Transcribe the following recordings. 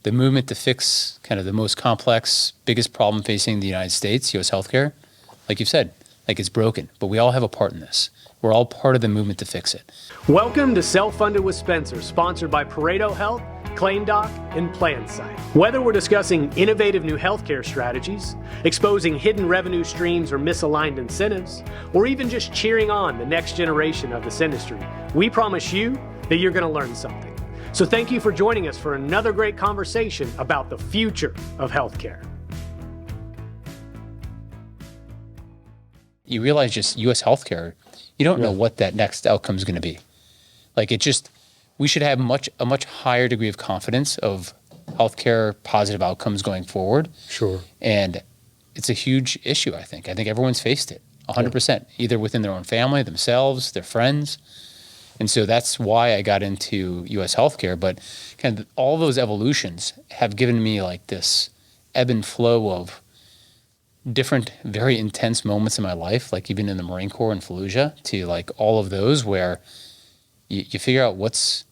the movement to fix kind of the most complex, biggest problem facing the United States, U.S. healthcare, like you've said, like it's broken, but we all have a part in this. We're all part of the movement to fix it. Welcome to Self-Funded with Spencer, sponsored by Pareto Health, ClaimDoc, and PlanSight. Whether we're discussing innovative new healthcare strategies, exposing hidden revenue streams or misaligned incentives, or even just cheering on the next generation of this industry, we promise you that you're going to learn something. So thank you for joining us for another great conversation about the future of healthcare. You realize just U.S. healthcare, you don't know what that next outcome is going to be. Like we should have a much higher degree of confidence of healthcare positive outcomes going forward. Sure. And it's a huge issue, I think. I think everyone's faced it 100%, either within their own family, themselves, their friends. And so that's why I got into U.S. healthcare. But kind of all those evolutions have given me like this ebb and flow of different, very intense moments in my life, like even in the Marine Corps and Fallujah, to like all of those where you figure out what's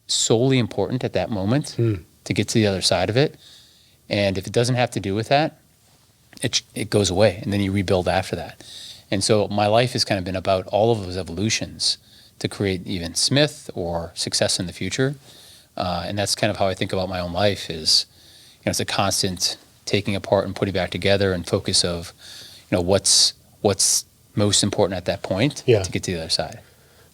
solely important at that moment to get to the other side of it. And if it doesn't have to do with that, it goes away, and then you rebuild after that. And so my life has kind of been about all of those evolutions to create even Smith or success in the future. And that's kind of how I think about my own life is, it's a constant taking apart and putting back together and focus of, what's most important at that point to get to the other side.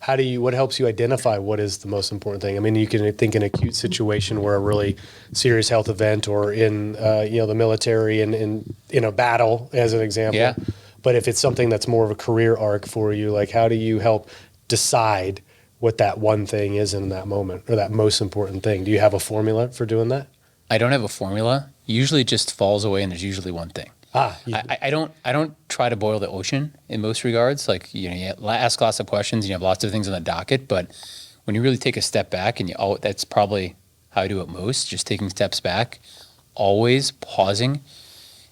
What helps you identify what is the most important thing? I mean, you can think an acute situation where a really serious health event or in, the military and in a battle as an example. Yeah. But if it's something that's more of a career arc for you, like how do you help decide what that one thing is in that moment or that most important thing? Do you have a formula for doing that? I don't have a formula. Usually it just falls away and there's usually one thing. I don't try to boil the ocean in most regards. Like, you ask lots of questions and you have lots of things on the docket, but when you really take a step back and that's probably how I do it most, just taking steps back, always pausing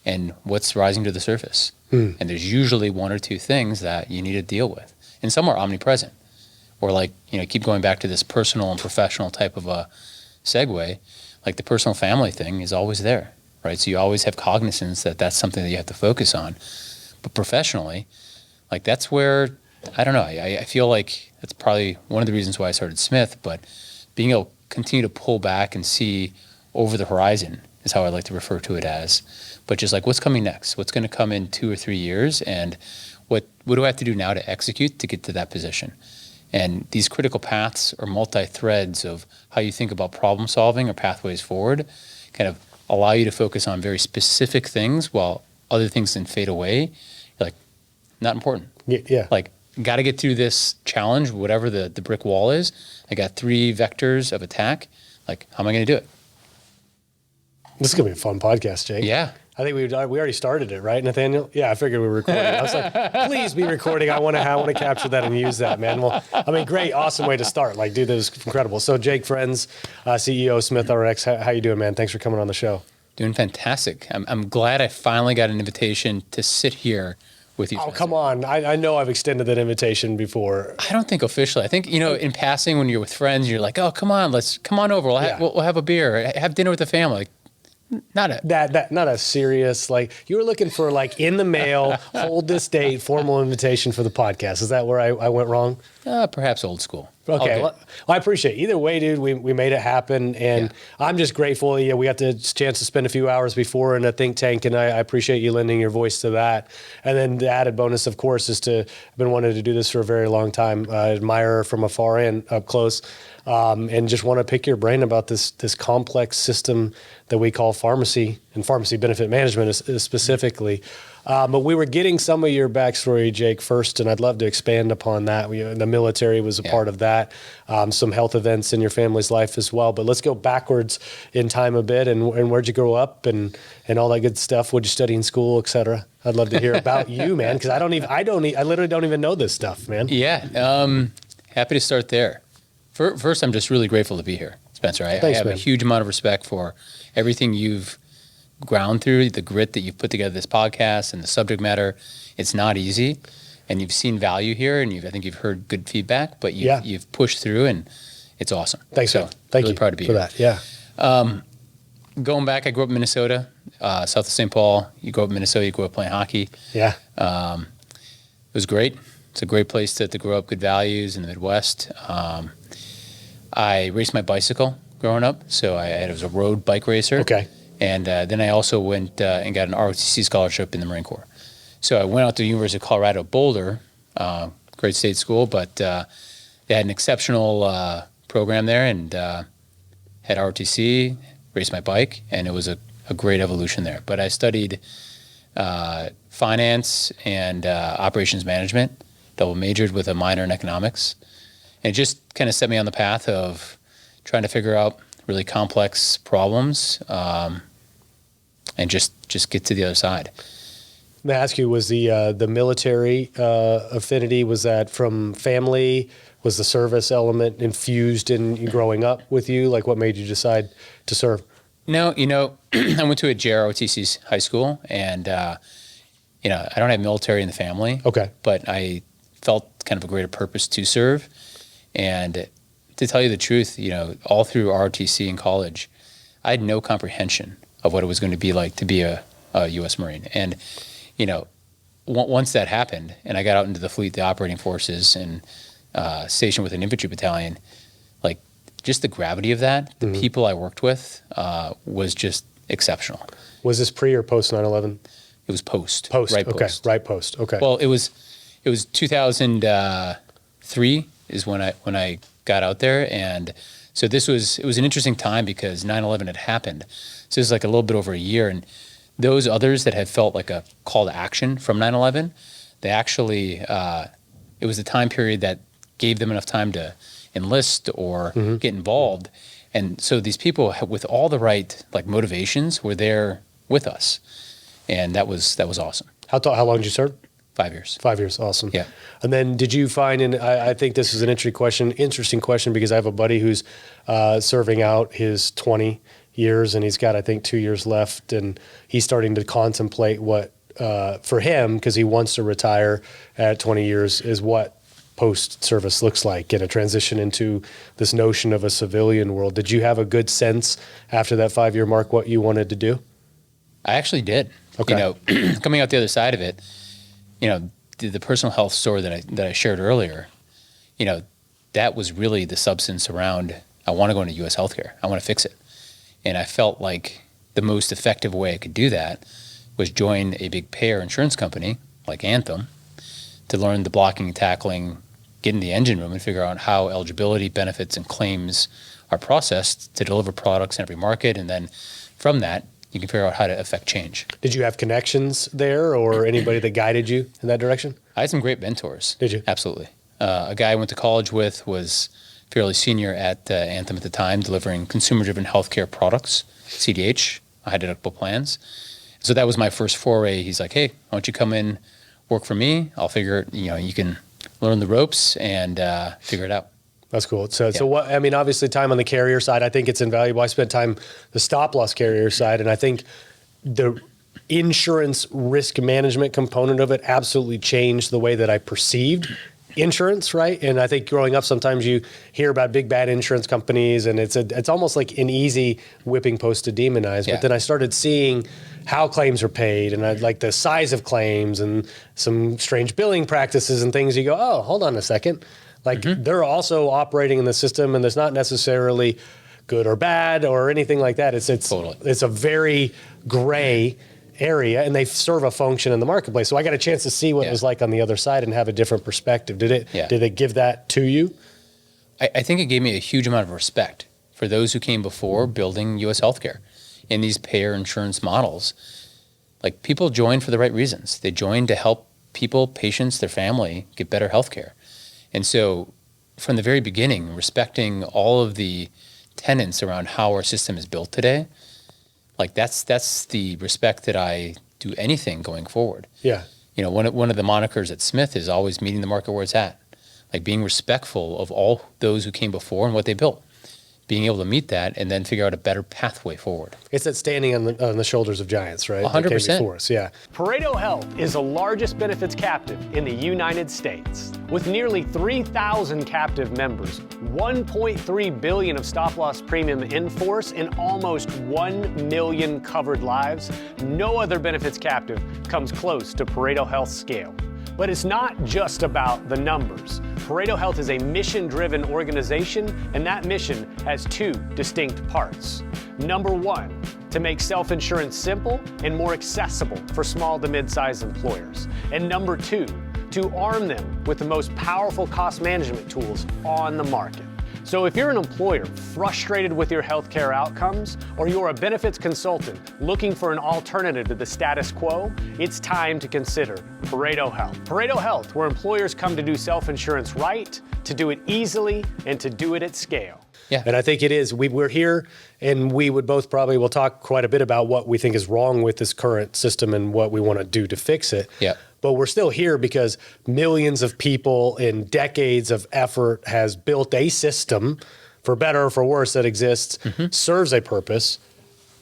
and what's rising to the surface. And there's usually one or two things that you need to deal with. And some are omnipresent. Or keep going back to this personal and professional type of a segue, like the personal family thing is always there, right? So you always have cognizance that that's something that you have to focus on. But professionally, like that's where, I don't know, I feel like that's probably one of the reasons why I started Smith, but being able to continue to pull back and see over the horizon is how I like to refer to it as. But just like what's coming next? What's going to come in 2 or 3 years? And what do I have to do now to execute to get to that position? And these critical paths or multi-threads of how you think about problem solving or pathways forward kind of allow you to focus on very specific things while other things then fade away. You're like, not important. Yeah. Like, got to get through this challenge, whatever the brick wall is. I got 3 vectors of attack. Like, how am I going to do it? This is going to be a fun podcast, Jake. Yeah. I think we already started it, right, Nathaniel? Yeah, I figured we were recording. I was like, please be recording. I want to capture that and use that, man. Well, great, awesome way to start. Like, dude, that was incredible. So, Jake Frenz, CEO of SmithRx, how you doing, man? Thanks for coming on the show. Doing fantastic. I'm glad I finally got an invitation to sit here with you. Oh, Spencer. come on. I know I've extended that invitation before. I don't think officially. I think, in passing when you're with friends, you're like, oh, come on over. We'll have a beer, have dinner with the family. Not a serious, like, you were looking for like in the mail, hold this date, formal invitation for the podcast. Is that where I went wrong? Perhaps old school. Okay. Well, I appreciate it. Either way, dude, we made it happen. And I'm just grateful. Yeah, we got the chance to spend a few hours before in a think tank, and I appreciate you lending your voice to that. And then the added bonus, of course, is I've been wanting to do this for a very long time. I admire her from afar and up close. And just want to pick your brain about this complex system that we call pharmacy and pharmacy benefit management specifically. But we were getting some of your backstory, Jake, first, and I'd love to expand upon that. The military was a part of that, some health events in your family's life as well. But let's go backwards in time a bit. And where'd you grow up and all that good stuff? What'd you study in school, et cetera? I'd love to hear about you, man, because I literally don't even know this stuff, man. Yeah. Happy to start there. First, I'm just really grateful to be here, Spencer. I have a huge amount of respect for everything you've ground through, the grit that you've put together this podcast and the subject matter. It's not easy, and you've seen value here, and I think you've heard good feedback, but you've pushed through, and it's awesome. Thanks, so man. Thank really you proud to be for here. That. Yeah. Going back, I grew up in Minnesota, south of St. Paul. You grow up in Minnesota, you grew up playing hockey. Yeah. It was great. It's a great place to grow up, good values in the Midwest. I raced my bicycle growing up, so I was a road bike racer. Okay. And then I also went and got an ROTC scholarship in the Marine Corps. So I went out to the University of Colorado Boulder, great state school, but they had an exceptional program there, and had ROTC, raced my bike, and it was a great evolution there. But I studied finance and operations management, double majored with a minor in economics. And it just kind of set me on the path of trying to figure out really complex problems and just get to the other side. May I ask you, was the military affinity, was that from family? Was the service element infused in growing up with you? Like, what made you decide to serve? No, I went to a JROTC high school, and I don't have military in the family. Okay. But I felt kind of a greater purpose to serve. And to tell you the truth, all through ROTC in college, I had no comprehension of what it was going to be like to be a U.S. Marine. And, once that happened, and I got out into the fleet, the operating forces, and stationed with an infantry battalion, like just the gravity of that, the people I worked with was just exceptional. Was this pre or post 9/11? It was post. Post. Right Okay. post. Right post. Okay. Well, it was 2003 is when I got out there, and so it was an interesting time because 9/11 had happened. So it was like a little bit over a year, and those others that had felt like a call to action from 9/11, they actually it was the time period that gave them enough time to enlist or get involved. And so these people with all the right motivations were there with us. And that was awesome. How long did you serve? 5 years. 5 years. Awesome. Yeah. And then did you find, and I think this is an interesting question because I have a buddy who's serving out his 20 years and he's got, I think, 2 years left, and he's starting to contemplate what, for him, because he wants to retire at 20 years, is what post-service looks like and a transition into this notion of a civilian world. Did you have a good sense after that 5-year mark what you wanted to do? I actually did. Okay. Coming out the other side of it, the personal health story that I shared earlier, that was really the substance around, I want to go into U.S. healthcare. I want to fix it. And I felt like the most effective way I could do that was join a big payer insurance company like Anthem to learn the blocking and tackling, get in the engine room and figure out how eligibility, benefits, and claims are processed to deliver products in every market. And then from that, you can figure out how to affect change. Did you have connections there or anybody that guided you in that direction? I had some great mentors. Did you? Absolutely. A guy I went to college with was fairly senior at Anthem at the time, delivering consumer-driven healthcare products, CDH, high deductible plans. So that was my first foray. He's like, hey, why don't you come in, work for me? I'll figure it, you can learn the ropes and figure it out. That's cool. So what, obviously time on the carrier side, I think it's invaluable. I spent time the stop loss carrier side, and I think the insurance risk management component of it absolutely changed the way that I perceived insurance, right? And I think growing up, sometimes you hear about big bad insurance companies, and it's almost like an easy whipping post to demonize. Yeah. But then I started seeing how claims are paid, and I like the size of claims and some strange billing practices and things. You go, oh, hold on a second. They're also operating in the system, and there's not necessarily good or bad or anything like that. Totally. It's a very gray area, and they serve a function in the marketplace. So I got a chance to see what it was like on the other side and have a different perspective. Did it give that to you? I think it gave me a huge amount of respect for those who came before building U.S. healthcare in these payer insurance models. Like, people joined for the right reasons. They joined to help people, patients, their family get better healthcare. And so from the very beginning, respecting all of the tenets around how our system is built today, like that's the respect that I do anything going forward. Yeah. One of the monikers at Smith is always meeting the market where it's at, like being respectful of all those who came before and what they built. being able to meet that and then figure out a better pathway forward. It's that standing on the shoulders of giants, right? 100%. Yeah. Pareto Health is the largest benefits captive in the United States. With nearly 3,000 captive members, 1.3 billion of stop-loss premium in force, and almost 1 million covered lives, no other benefits captive comes close to Pareto Health's scale. But it's not just about the numbers. Pareto Health is a mission-driven organization, and that mission has two distinct parts. Number one, to make self-insurance simple and more accessible for small to mid-sized employers. And number two, to arm them with the most powerful cost management tools on the market. So if you're an employer frustrated with your healthcare outcomes, or you're a benefits consultant looking for an alternative to the status quo, it's time to consider Pareto Health. Pareto Health, where employers come to do self-insurance right, to do it easily, and to do it at scale. Yeah. And I think it is. We're here, and we would both probably will talk quite a bit about what we think is wrong with this current system and what we want to do to fix it. Yeah. But we're still here because millions of people in decades of effort has built a system, for better or for worse, that exists, serves a purpose,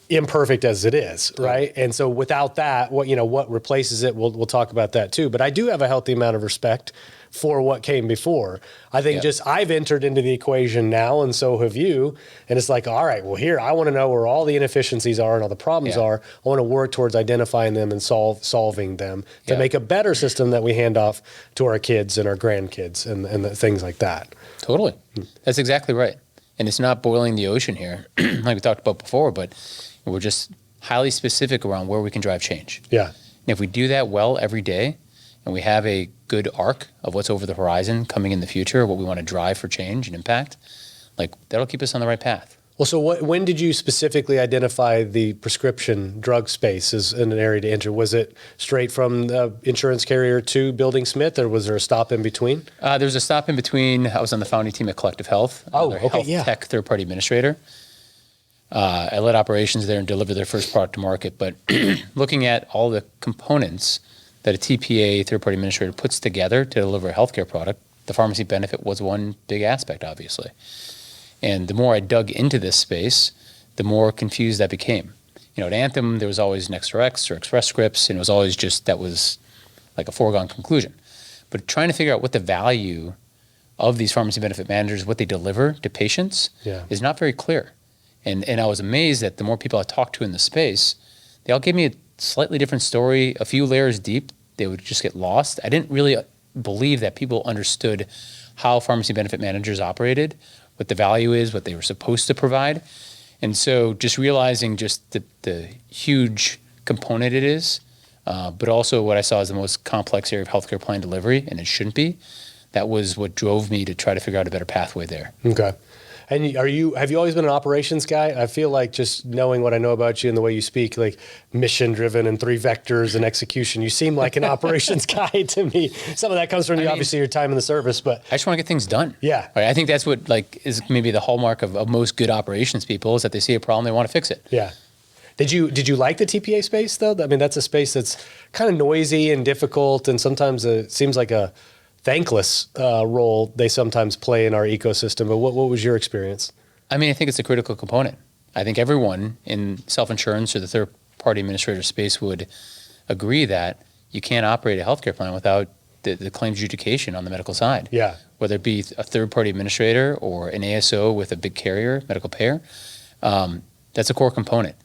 imperfect as it is, right? And so without that, what replaces it, we'll talk about that too. But I do have a healthy amount of respect for what came before. I think I've entered into the equation now, and so have you. And it's like, all right, well, here, I want to know where all the inefficiencies are and all the problems are. I want to work towards identifying them and solving them to make a better system that we hand off to our kids and our grandkids and things like that. Totally. That's exactly right. And it's not boiling the ocean here, like we talked about before, but we're just highly specific around where we can drive change. Yeah. And if we do that well every day, and we have a good arc of what's over the horizon coming in the future, what we want to drive for change and impact, like that'll keep us on the right path. Well, so when did you specifically identify the prescription drug space as an area to enter? Was it straight from the insurance carrier to building Smith, or was there a stop in between? There's a stop in between. I was on the founding team at Collective Health. Health tech third-party administrator. I led operations there and delivered their first product to market. But looking at all the components that a TPA, third-party administrator, puts together to deliver a healthcare product, the pharmacy benefit was one big aspect, obviously. And the more I dug into this space, the more confused I became. At Anthem, there was always NextRx or Express Scripts, and it was always just, that was like a foregone conclusion. But trying to figure out what the value of these pharmacy benefit managers, what they deliver to patients, is not very clear. And I was amazed that the more people I talked to in the space, they all gave me a slightly different story, a few layers deep. They would just get lost. I didn't really believe that people understood how pharmacy benefit managers operated, what the value is, what they were supposed to provide. And so just realizing just the huge component it is, but also what I saw as the most complex area of healthcare plan delivery, and it shouldn't be, that was what drove me to try to figure out a better pathway there. Okay. And have you always been an operations guy? I feel like just knowing what I know about you and the way you speak, like mission driven and 3 vectors and execution, you seem like an operations guy to me. Some of that comes from obviously your time in the service, but I just want to get things done. Yeah. Right? I think that's what is maybe the hallmark of most good operations people, is that they see a problem, they want to fix it. Yeah. Did you like the TPA space though? I mean, that's a space that's kind of noisy and difficult, and sometimes it seems like a thankless role they sometimes play in our ecosystem. But what was your experience? I mean, I think it's a critical component. I think everyone in self-insurance or the third-party administrator space would agree that you can't operate a healthcare plan without the claims adjudication on the medical side. Yeah. Whether it be a third-party administrator or an ASO with a big carrier, medical payer, that's a core component.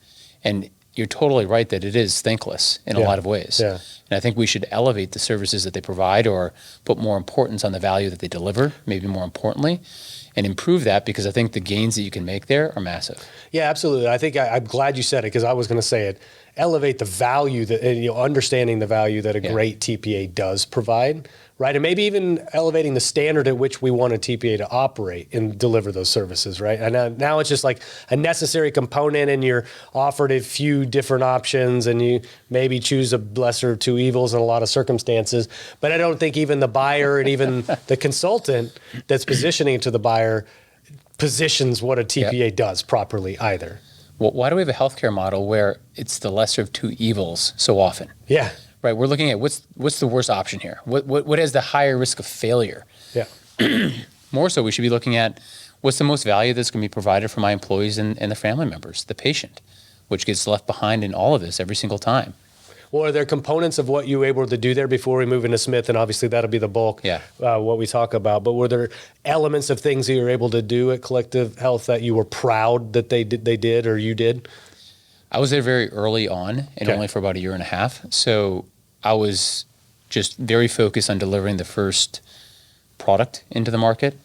And you're totally right that it is thankless in a lot of ways. Yeah. And I think we should elevate the services that they provide, or put more importance on the value that they deliver, maybe more importantly, and improve that, because I think the gains that you can make there are massive. Yeah, absolutely. I think I'm glad you said it, because I was going to say it. Elevate the value that, understanding the value that a great TPA does provide, right? And maybe even elevating the standard at which we want a TPA to operate and deliver those services, right? And now it's just like a necessary component, and you're offered a few different options, and you maybe choose a lesser of two evils in a lot of circumstances. But I don't think even the buyer and even the consultant that's positioning it to the buyer positions what a TPA does properly either. Well, why do we have a healthcare model where it's the lesser of two evils so often? Yeah. Right. We're looking at what's the worst option here? What has the higher risk of failure? Yeah. More so, we should be looking at what's the most value that's going to be provided for my employees and the family members, the patient, which gets left behind in all of this every single time. Well, are there components of what you were able to do there before we move into Smith? And obviously that'll be the bulk, what we talk about. But were there elements of things that you were able to do at Collective Health that you were proud that they did or you did? I was there very early on and only for about a year and a half. So I was just very focused on delivering the first product into the market.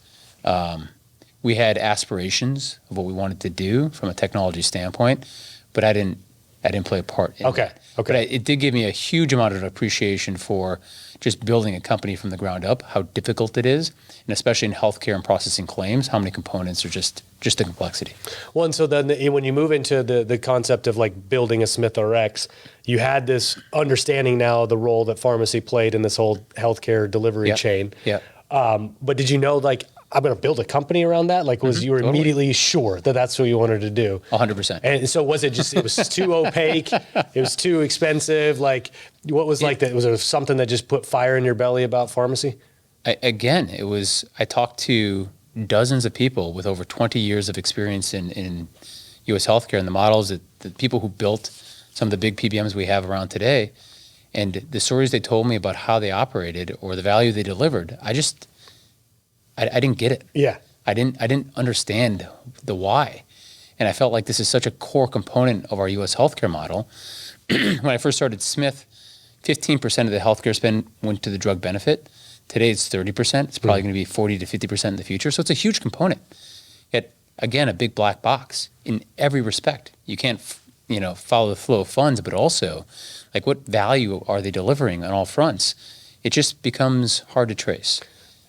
We had aspirations of what we wanted to do from a technology standpoint, but I didn't play a part in that. But it did give me a huge amount of appreciation for just building a company from the ground up, how difficult it is, and especially in healthcare and processing claims, how many components are just the complexity. Well, and so then when you move into the concept of like building a SmithRx, you had this understanding now of the role that pharmacy played in this whole healthcare delivery chain. Yeah. But did you know, like, I'm going to build a company around that? Like, you were immediately sure that that's what you wanted to do? 100%. And so was it was too opaque? It was too expensive? Like, what was like that? Was there something that just put fire in your belly about pharmacy? I talked to dozens of people with over 20 years of experience in U.S. healthcare and the models that the people who built some of the big PBMs we have around today, and the stories they told me about how they operated or the value they delivered, I didn't get it. Yeah. I didn't understand the why. And I felt like this is such a core component of our U.S. healthcare model. When I first started Smith, 15% of the healthcare spend went to the drug benefit. Today it's 30%. It's probably going to be 40 to 50% in the future. So it's a huge component. Yet, again, a big black box in every respect. You can't, follow the flow of funds, but also, like, what value are they delivering on all fronts? It just becomes hard to trace.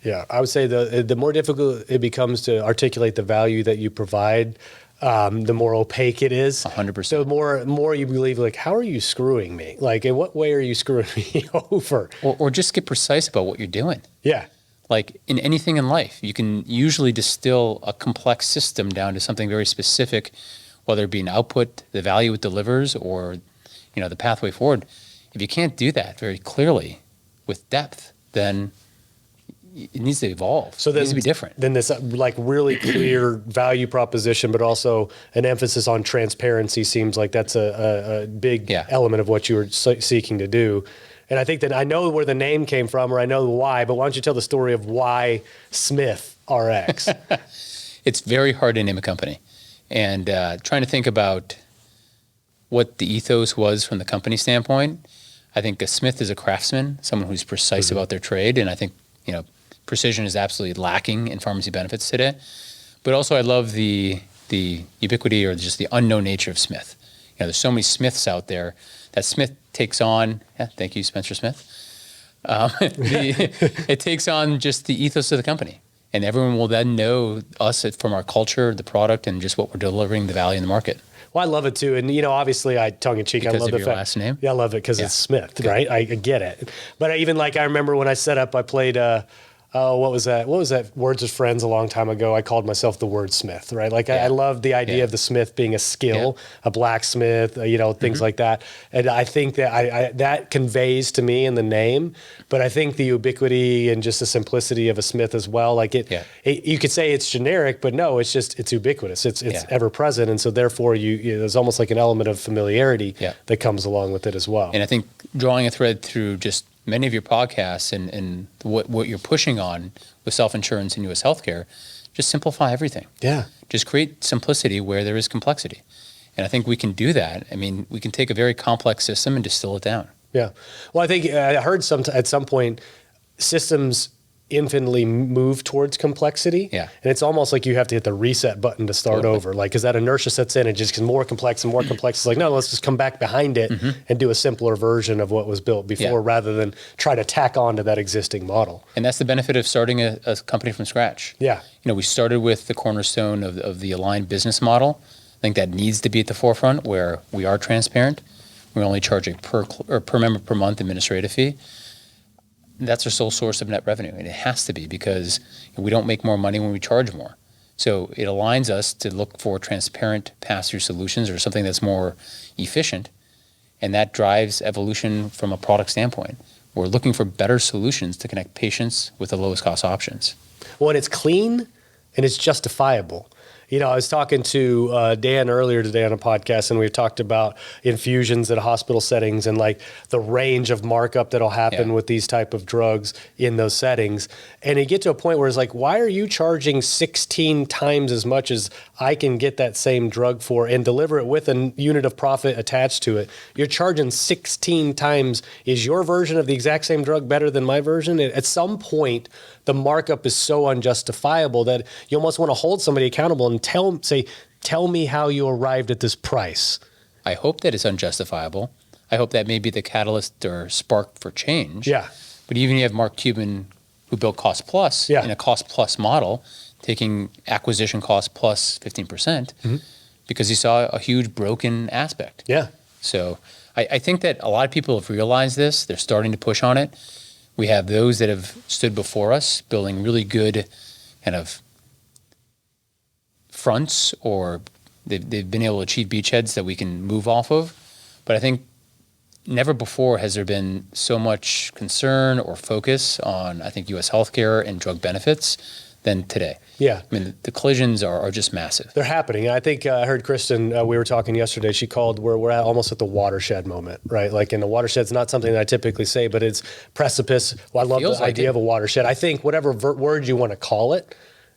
Yeah, I would say the more difficult it becomes to articulate the value that you provide, the more opaque it is. 100%. So more you believe, like, how are you screwing me? Like, in what way are you screwing me over? Or just get precise about what you're doing. Yeah. Like in anything in life, you can usually distill a complex system down to something very specific, whether it be an output, the value it delivers, or the pathway forward. If you can't do that very clearly with depth, then it needs to evolve. So it needs to be different. Then this like really clear value proposition, but also an emphasis on transparency seems like that's a big element of what you were seeking to do. And I think that I know where the name came from, or I know why, but why don't you tell the story of why SmithRx? It's very hard to name a company. And trying to think about what the ethos was from the company standpoint, I think a smith is a craftsman, someone who's precise about their trade. And I think, precision is absolutely lacking in pharmacy benefits today. But also I love the ubiquity or just the unknown nature of Smith. There's so many Smiths out there that Smith takes on, thank you, Spencer Smith. It takes on just the ethos of the company. And everyone will then know us from our culture, the product, and just what we're delivering, the value in the market. Well, I love it too. And, obviously I tongue-in-cheek, I love the fact. Because of your last name? Yeah, I love it because it's Smith, right? I get it. But I remember when I set up, I played, what was that? What was that? Words with Friends a long time ago. I called myself the wordsmith, right? Like I love the idea of the smith being a skill, a blacksmith, things like that. And I think that that conveys to me in the name, but I think the ubiquity and just the simplicity of a smith as well. Like you could say it's generic, but no, it's ubiquitous. It's ever present. And so therefore there's almost like an element of familiarity that comes along with it as well. And I think drawing a thread through just many of your podcasts and what you're pushing on with self-insurance in U.S. healthcare, just simplify everything. Yeah. Just create simplicity where there is complexity. And I think we can do that. I mean, we can take a very complex system and distill it down. Yeah. Well, I think I heard at some point systems infinitely move towards complexity. Yeah. And it's almost like you have to hit the reset button to start over. Like, because that inertia sets in and just gets more complex and more complex. It's like, no, let's just come back behind it and do a simpler version of what was built before rather than try to tack on to that existing model. And that's the benefit of starting a company from scratch. Yeah. We started with the cornerstone of the aligned business model. I think that needs to be at the forefront where we are transparent. We only charge a per member per month administrative fee. That's our sole source of net revenue, and it has to be because we don't make more money when we charge more. So it aligns us to look for transparent pass-through solutions or something that's more efficient, and that drives evolution from a product standpoint. We're looking for better solutions to connect patients with the lowest cost options. Well, and it's clean. and it's justifiable. I was talking to Dan earlier today on a podcast, and we talked about infusions at hospital settings and like the range of markup that'll happen with these type of drugs in those settings. And you get to a point where it's like, why are you charging 16 times as much as I can get that same drug for and deliver it with a unit of profit attached to it? You're charging 16 times. Is your version of the exact same drug better than my version? At some point, the markup is so unjustifiable that you almost want to hold somebody accountable and tell me how you arrived at this price. I hope that it's unjustifiable. I hope that may be the catalyst or spark for change. Yeah. But even you have Mark Cuban, who built Cost Plus in a Cost Plus model, taking acquisition cost plus 15%, because he saw a huge broken aspect. Yeah. So I think that a lot of people have realized this. They're starting to push on it. We have those that have stood before us building really good kind of fronts, or they've been able to achieve beachheads that we can move off of. But I think never before has there been so much concern or focus on, I think, U.S. healthcare and drug benefits than today. Yeah. I mean, the collisions are just massive. They're happening. I think I heard Kristen, we were talking yesterday, she called, we're almost at the watershed moment, right? Like, in the watershed's not something that I typically say, but it's precipice. Well, I love the idea of a watershed. I think whatever word you want to call it,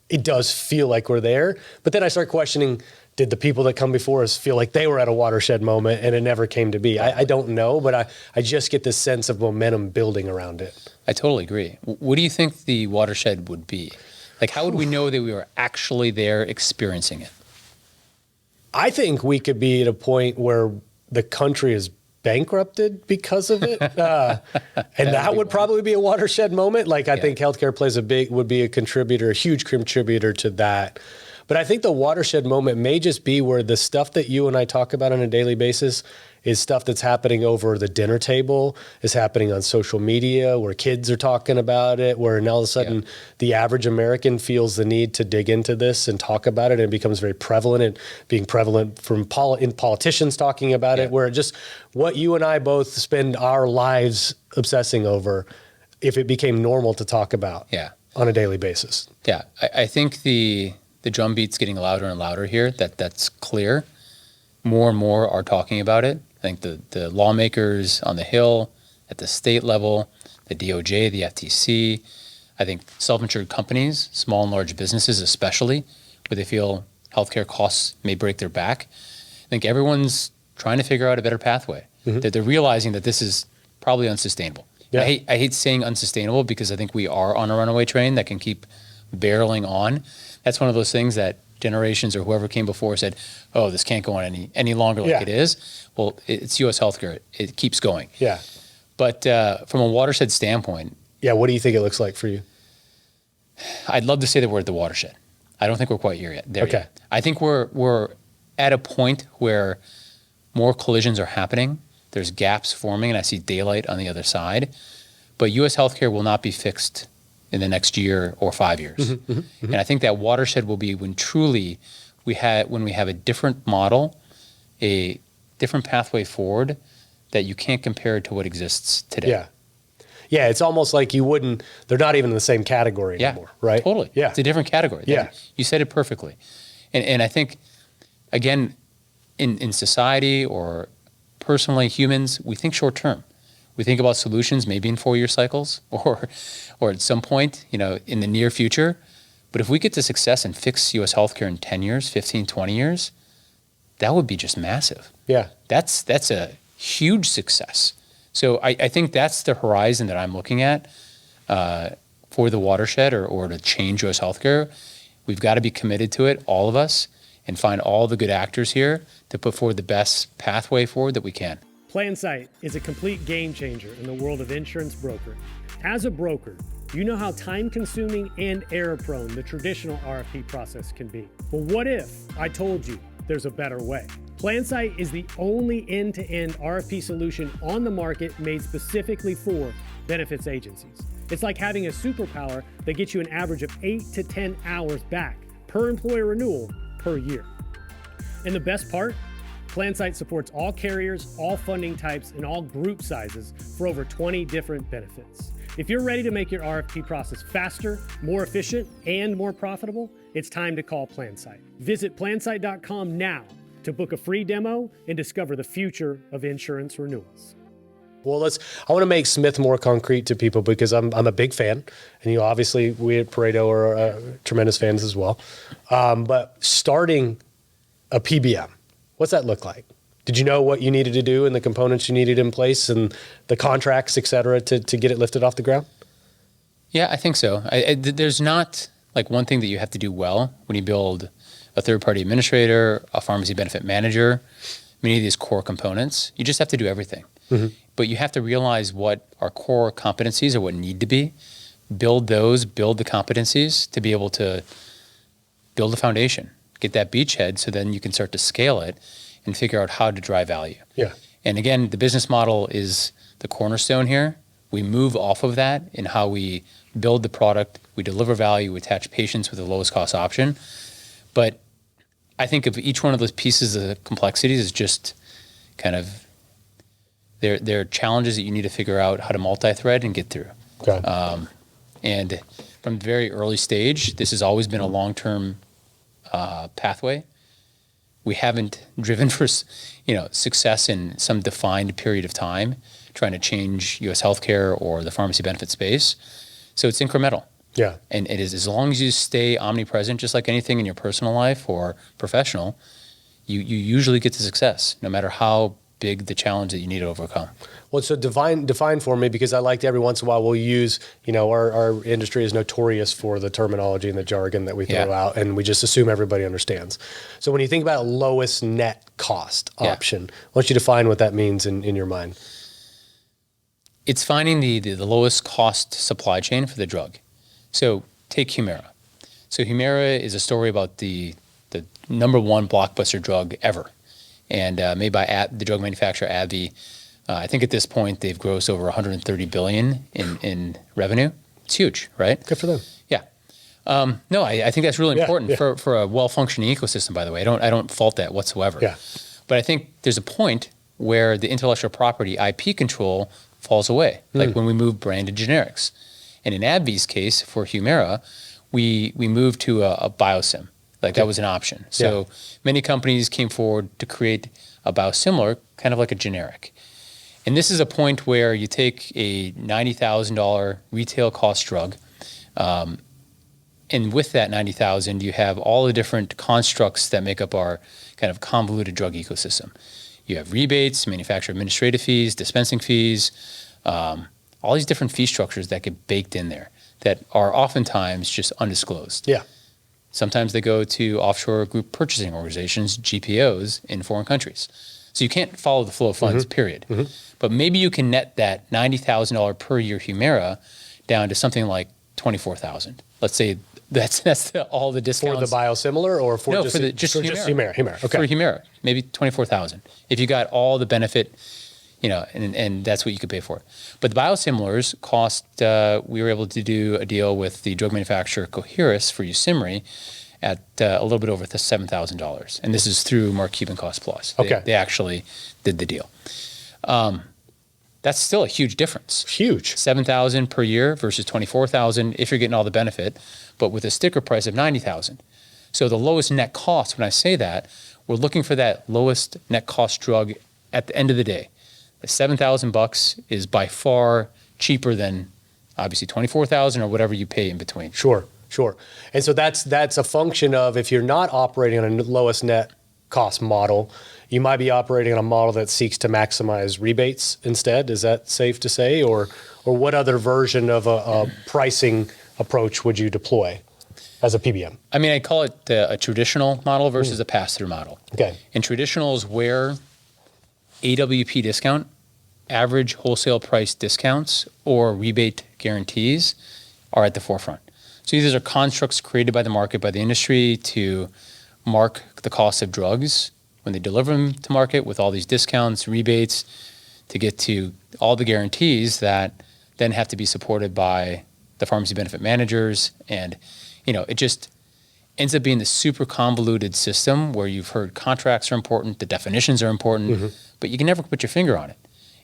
it does feel like we're there. But then I start questioning, did the people that come before us feel like they were at a watershed moment and it never came to be? I don't know, but I just get this sense of momentum building around it. I totally agree. What do you think the watershed would be? Like, how would we know that we were actually there experiencing it? I think we could be at a point where the country is bankrupted because of it. And that would probably be a watershed moment. Like, I think healthcare would be a huge contributor to that. But I think the watershed moment may just be where the stuff that you and I talk about on a daily basis is stuff that's happening over the dinner table, is happening on social media, where kids are talking about it, where now all of a sudden the average American feels the need to dig into this and talk about it, and it becomes very prevalent, and being prevalent from politicians talking about it, where just what you and I both spend our lives obsessing over, if it became normal to talk about on a daily basis. Yeah, I think the drumbeat's getting louder and louder here. That's clear. More and more are talking about it. I think the lawmakers on the Hill, at the state level, the DOJ, the FTC, I think self-insured companies, small and large businesses especially, where they feel healthcare costs may break their back. I think everyone's trying to figure out a better pathway. That they're realizing that this is probably unsustainable. Yeah. I hate saying unsustainable, because I think we are on a runaway train that can keep barreling on. That's one of those things that generations or whoever came before said, oh, this can't go on any longer like it is. Well, it's U.S. healthcare. It keeps going. Yeah. But from a watershed standpoint. Yeah, what do you think it looks like for you? I'd love to say that we're at the watershed. I don't think we're quite there yet. I think we're at a point where more collisions are happening. There's gaps forming, and I see daylight on the other side. But U.S. healthcare will not be fixed in the next year or 5 years. And I think that watershed will be when truly when we have a different model, a different pathway forward that you can't compare to what exists today. Yeah. Yeah, it's almost like they're not even in the same category anymore, right? Totally. Yeah. It's a different category. Yeah. You said it perfectly. And I think, again, in society or personally, humans, we think short term. We think about solutions maybe in 4-year cycles or at some point, in the near future. But if we get to success and fix U.S. healthcare in 10 years, 15, 20 years, that would be just massive. Yeah. That's a huge success. So I think that's the horizon that I'm looking at for the watershed or to change U.S. healthcare. We've got to be committed to it, all of us, and find all the good actors here to put forward the best pathway forward that we can. PlanSight is a complete game changer in the world of insurance brokering. As a broker, you know how time-consuming and error-prone the traditional RFP process can be. Well, what if I told you there's a better way? PlanSight is the only end-to-end RFP solution on the market made specifically for benefits agencies. It's like having a superpower that gets you an average of 8 to 10 hours back per employer renewal per year. And the best part? PlanSight supports all carriers, all funding types, and all group sizes for over 20 different benefits. If you're ready to make your RFP process faster, more efficient, and more profitable, it's time to call PlanSight. Visit plansight.com now to book a free demo and discover the future of insurance renewals. Well, I want to make Smith more concrete to people because I'm a big fan. And, obviously we at Pareto are tremendous fans as well. But starting a PBM, what's that look like? Did you know what you needed to do and the components you needed in place and the contracts, et cetera, to get it lifted off the ground? Yeah, I think so. There's not like one thing that you have to do well when you build a third-party administrator, a pharmacy benefit manager, many of these core components. You just have to do everything. Mm-hmm. But you have to realize what our core competencies are, what need to be, build those, build the competencies to be able to build a foundation, get that beachhead so then you can start to scale it and figure out how to drive value. Yeah. And again, the business model is the cornerstone here. We move off of that in how we build the product, we deliver value, we attach patients with the lowest cost option. But I think of each one of those pieces of the complexities as just kind of, they're challenges that you need to figure out how to multi-thread and get through. Okay. And from the very early stage, this has always been a long-term pathway. We haven't driven for, success in some defined period of time, trying to change U.S. healthcare or the pharmacy benefit space. So it's incremental. Yeah. And it is, as long as you stay omnipresent, just like anything in your personal life or professional, you usually get to success, no matter how big the challenge that you need to overcome. Well, so define for me, because I like to every once in a while we'll use, our industry is notorious for the terminology and the jargon that we throw out, and we just assume everybody understands. So when you think about lowest net cost option, why don't you define what that means in your mind? It's finding the lowest cost supply chain for the drug. So take Humira. So Humira is a story about the number one blockbuster drug ever, and made by the drug manufacturer AbbVie. I think at this point they've grossed over $130 billion in revenue. It's huge, right? Good for them. Yeah. No, I think that's really important for a well-functioning ecosystem. By the way, I don't fault that whatsoever. Yeah. But I think there's a point where the intellectual property IP control falls away, like when we move branded generics. And in AbbVie's case for Humira, we moved to a biosim. Like that was an option. So many companies came forward to create a biosimilar, kind of like a generic. And this is a point where you take a $90,000 retail cost drug, and with that $90,000, you have all the different constructs that make up our kind of convoluted drug ecosystem. You have rebates, manufacturer administrative fees, dispensing fees, all these different fee structures that get baked in there that are oftentimes just undisclosed. Yeah. Sometimes they go to offshore group purchasing organizations, GPOs, in foreign countries. So you can't follow the flow of funds, period. Mm-hmm. But maybe you can net that $90,000 per year Humira down to something like $24,000. Let's say that's all the discounts. For the biosimilar or for just Humira. Just Humira. Humira. Okay. For Humira, maybe $24,000. If you got all the benefit, and that's what you could pay for. But the biosimilars cost, we were able to do a deal with the drug manufacturer Coherus for Yusimry at a little bit over $7,000. And this is through Mark Cuban Cost Plus. They actually did the deal. That's still a huge difference. Huge. $7,000 per year versus $24,000 if you're getting all the benefit, but with a sticker price of $90,000. So the lowest net cost, when I say that, we're looking for that lowest net cost drug at the end of the day. The $7,000 is by far cheaper than obviously $24,000 or whatever you pay in between. Sure. And so that's a function of, if you're not operating on a lowest net cost model, you might be operating on a model that seeks to maximize rebates instead. Is that safe to say? Or what other version of a pricing approach would you deploy as a PBM? I mean, I call it a traditional model versus a pass-through model. Okay. And traditional is where AWP discount, average wholesale price discounts, or rebate guarantees are at the forefront. So these are constructs created by the market, by the industry, to mark the cost of drugs when they deliver them to market with all these discounts, rebates, to get to all the guarantees that then have to be supported by the pharmacy benefit managers. And, it just ends up being this super convoluted system where you've heard contracts are important, the definitions are important, but you can never put your finger on it.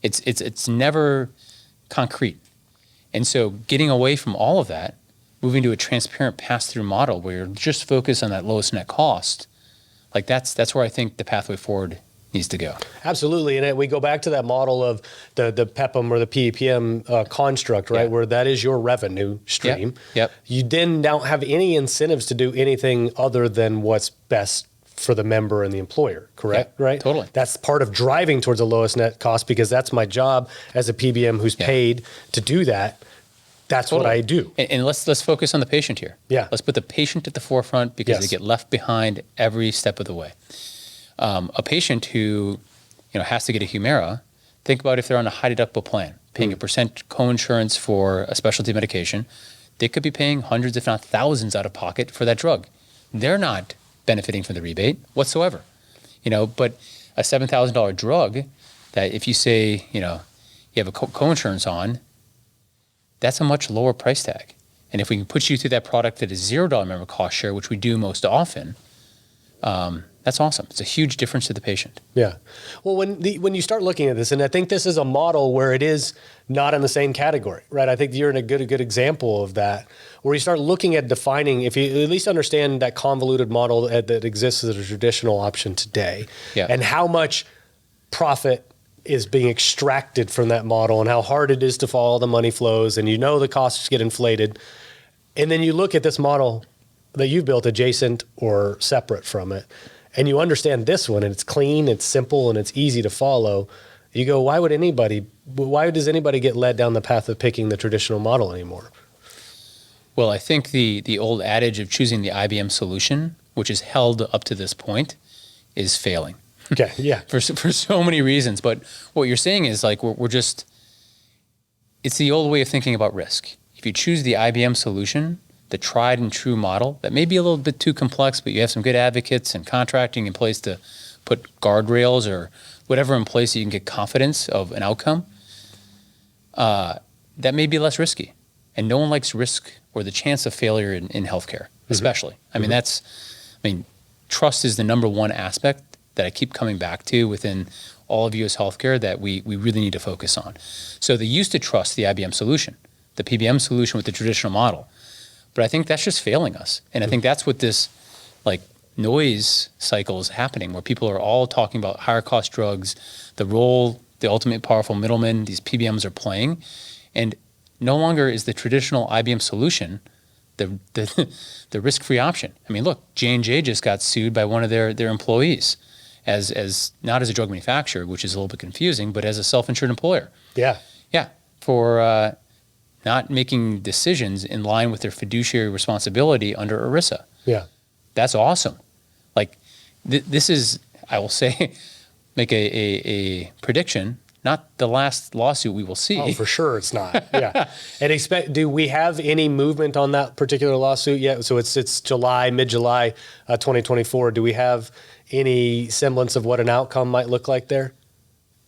It's never concrete. And so getting away from all of that, moving to a transparent pass-through model where you're just focused on that lowest net cost, like that's where I think the pathway forward needs to go. Absolutely. And we go back to that model of the PEPM or the PEPM construct, right? Where that is your revenue stream. Yep. You then don't have any incentives to do anything other than what's best for the member and the employer, correct? Yeah, right? totally. That's part of driving towards the lowest net cost, because that's my job as a PBM who's paid to do that. That's what I do. And let's focus on the patient here. Yeah. Let's put the patient at the forefront, because they get left behind every step of the way. A patient who has to get a Humira, think about if they're on a high deductible plan, paying a percent coinsurance for a specialty medication, they could be paying hundreds, if not thousands, out of pocket for that drug. They're not benefiting from the rebate whatsoever. But a $7,000 drug that if you say, you have a coinsurance on, that's a much lower price tag. And if we can put you through that product that is $0 member cost share, which we do most often, that's awesome. It's a huge difference to the patient. Yeah. Well, when you start looking at this, and I think this is a model where it is not in the same category, right? I think you're in a good example of that, where you start looking at defining, if you at least understand that convoluted model that exists as a traditional option today, and how much profit is being extracted from that model and how hard it is to follow the money flows, and the costs get inflated. And then you look at this model that you've built adjacent or separate from it, and you understand this one, and it's clean, it's simple, and it's easy to follow. You go, why does anybody get led down the path of picking the traditional model anymore? Well, I think the old adage of choosing the IBM solution, which is held up to this point, is failing. Okay, yeah. for so many reasons. But what you're saying is like it's the old way of thinking about risk. If you choose the IBM solution, the tried and true model that may be a little bit too complex, but you have some good advocates and contracting in place to put guardrails or whatever in place so you can get confidence of an outcome, that may be less risky. And no one likes risk or the chance of failure in healthcare, especially. I mean, trust is the number one aspect that I keep coming back to within all of U.S. healthcare that we really need to focus on. So they used to trust the IBM solution, the PBM solution with the traditional model. But I think that's just failing us. And I think that's what this noise cycle is happening, where people are all talking about higher cost drugs, the role the ultimate powerful middlemen, these PBMs, are playing. And no longer is the traditional IBM solution the risk-free option. I mean, look, J&J just got sued by one of their employees as not as a drug manufacturer, which is a little bit confusing, but as a self-insured employer. Yeah. Yeah, for not making decisions in line with their fiduciary responsibility under ERISA. Yeah. That's awesome. Like, this is, I will say, make a prediction, not the last lawsuit we will see. Oh, for sure it's not. Yeah. And do we have any movement on that particular lawsuit yet? So it's July, mid-July 2024. Do we have any semblance of what an outcome might look like there?